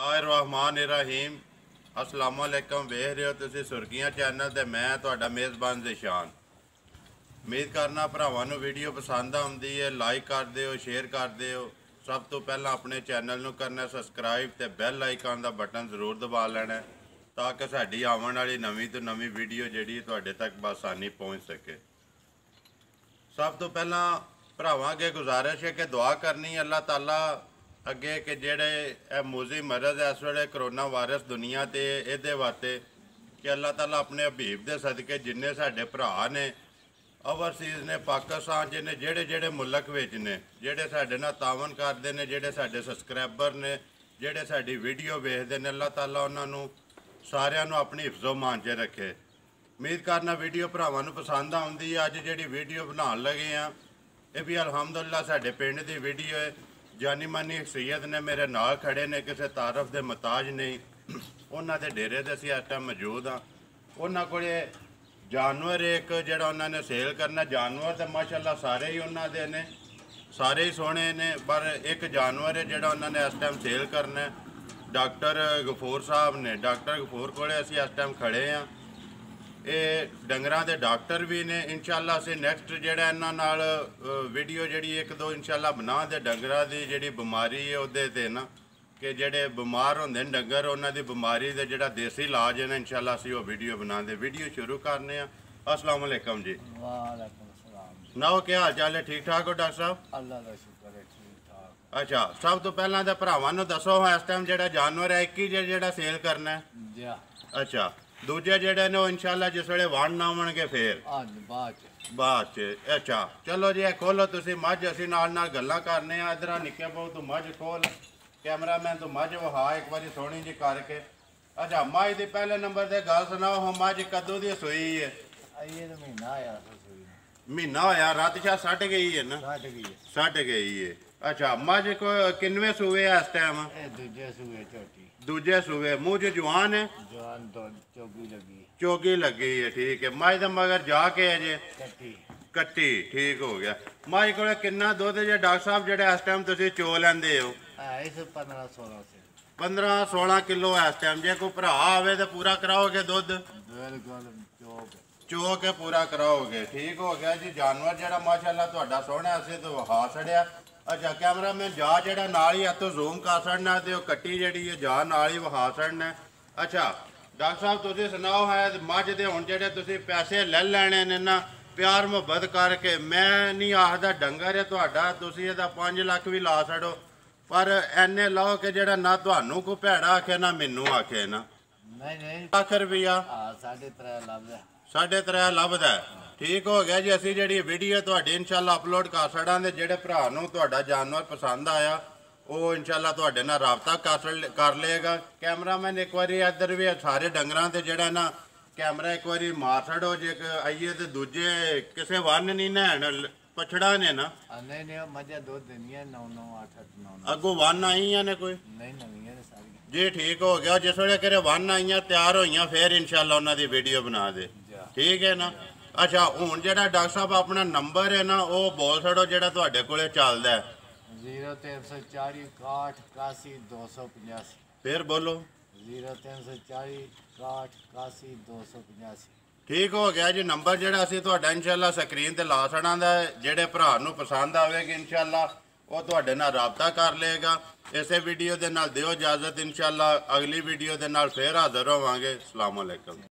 बिस्मिल्लाहिर्रहमानिर्रहीम। अस्सलामुअलैकुम। वेख रहे हो तुसीं सुर्खियां चैनल ते मैं तुहाडा मेज़बान ज़िशान। उम्मीद करना भरावां नूं वीडियो पसंद आउंदी है। लाइक कर दिओ, शेयर कर दिओ। सब तो पहला अपने चैनल नूं करना सबसक्राइब ते बैल आइकन दा बटन जरूर दबा लेना ताकि साडी आउण वाली नवीं तो नवीं वीडियो जिहड़ी तुहाडे तक बआसानी पहुँच सके। सब तो पहला भरावां अगे गुजारिश है कि दुआ करनी अल्लाह ताला अगे कि जेड़े मूजी मरज है इस वे करोना वायरस दुनिया ते इहदे वास्ते कि अल्लाह ताला अपने हबीब दे सदके जिन्ने साडे भरा ने ओवरसीज़ ने पाकिस्तान च ने जेड़े जेड़े मुल्क विच ने जेड़े साडे नाल तावन करदे ने जेड़े साडे सबसक्राइबर ने जेड़े साडी वीडियो वेखदे ने अल्लाह ताला उन्हां नूं सारिआं नूं अपनी हिफ्ज़ो मान च रखे। उम्मीद करना वीडियो भरावां नूं पसंद आउंदी है। अज जिहड़ी वीडियो बनाउण लगे आ ये भी अलहमदुलिल्लाह साडे पिंड दी वीडियो है। जानी मानी शख्सियत ने मेरे नाल खड़े ने किसी तारफ के मुताज नहीं। उन्होंने डेरे से असीं इस टाइम मौजूद हाँ। उन्होंने को जानवर एक जोड़ा उन्होंने सेल करना जानवर तो माशाअल्लाह सारे ही उन्होंने ने सारे ही सोहने ने पर एक जानवर है जोड़ा उन्होंने इस टाइम सेल करना है। डॉक्टर गफूर साहब ने डॉक्टर गफूर को असीं इस टाइम खड़े हाँ। ये डंगरां दे डॉक्टर भी ने। इंशाअल्लाह असीं नैक्सट जिहड़ा इन्हां नाल वीडियो जिहड़ी एक दो इंशाअल्लाह बना दे डंगरां दी जिहड़ी बीमारी है उहदे ते ना कि जेड़े बीमार होंदे ने डंगर उन्हां दी बीमारी दे जेड़ा देसी इलाज है ना इंशाअल्लाह असीं ओह वीडियो बना दे। वीडियो शुरू करने आ। अस्सलाम वालेकुम जी। वालेकुम सलाम। सुनाओ क्या हाल चाल है? ठीक ठाक हो डॉक्टर साहब? अल्लाह दा शुक्र है ठीक ठाक। अच्छा सब तो पहलां ते भरावां नूं दसो इस टाइम जेड़ा जानवर है एक ही जेड़ा सेल करना है? जी। अच्छा दूजे जेड़े ने इंशाअल्लाह जिस वे वण आउणगे फिर बाद च। अच्छा चलो जी खोलो तुसीं मझ असीं नाल गल्लां करने आ। इधर निक्के बहु तू मझ खोल कैमरामैन तू मझ वहा एक बारी सोहनी जी करके। अच्छा मझ दी पहले नंबर ते गल सुनाओ हम मझ कदों दी सूई है? ये तो महीना आया महीना होया रात शा सट गई है ना? सट गई है। अच्छा मझ को किनवे सूए है इस टाइम? दूजे सूए झोटी। दूजे सूए मुँह च जवान है? जवान तो चौकी लगी। चौकी लगी है ठीक है। मझ दा मगर जाके अजे कट्टी ठीक हो गया। मझ को कितना दुध जे डॉक्टर साहब जेड़ा इस टाइम तुसीं चो लैंदे हो? इस 15-16 से 15-16 किलो इस टाइम। जे कोई भरा आवे तो पूरा कराओगे दुध? बिल्कुल चो के पूरा कराओगे ठीक हो गया जी। जानवर जेड़ा माशाअल्लाह तुहाडा सोहना असीं तो वहा छड़िया। अच्छा कैमरामैन जा जेड़ा नाल ही इत्थों जूम कर छड़ना ते ओह कट्टी जेड़ी है जा नाल ही वहा छड़ना। अच्छा डॉक्टर साहब तुसीं सुनाओ है मझ दे हुण जेड़े तुसीं पैसे ले लैणे ने ना प्यार मुहब्बत करके मैं नहीं आखदा डंगर है तुहाडा तुसीं इहदा 5 लाख भी ला छड़ो पर एने लाओ कि जेड़ा ना तुहानूं कोई भैड़ा आखे ना मैनूं आखे ना। नहीं लाख रुपया 3.5 लभदा 3.5 लभदा ठीक हो गया जी। असीं जिहड़ी वीडियो तुहाडी इंशाअल्लाह अपलोड कर छड़ांगे। जिहड़े भरा नूं तुहाडा जानवर पसंद आया वो इंशाअल्लाह तुहाडे नाल राबता कर लेगा। कैमरामैन एक बारी इधर भी सारे डंगरां ते जेड़ा ना कैमरा एक बारी मार छड़ो जे आइए तो दूजे किसे वन नहीं नैन पछड़ा ने ना? नहीं मजा दूध देनियां 9 8 9 अगों वन आईयां ने कोई? नहीं नवीं सारी जी ठीक हो गया। जिस वे करे वन आईयां तैयार होईयां फिर इंशाअल्लाह उन्हां दी वीडियो बना दे ठीक है ना? अच्छा हुण जेड़ा डॉक्टर साहब अपना नंबर है ना वो बोल छड़ो जेड़ा तुहाडे कोले चलदा है। 0340 61 81 285। फिर बोलो 0340 61 81 285। ठीक हो गया जी। नंबर जेड़ा असीं तुहाडा इंशाअल्लाह स्क्रीन ते ला छड़ांदा जेड़े भरा नूं पसंद आवेगी इंशाअल्लाह वो तुहाडे नाल राबता कर लेगा। इसे वीडियो दे नाल दिओ इजाजत। इंशाअल्लाह अगली वीडियो दे नाल फिर हाज़र होवांगे। अस्सलाम वालेकुम।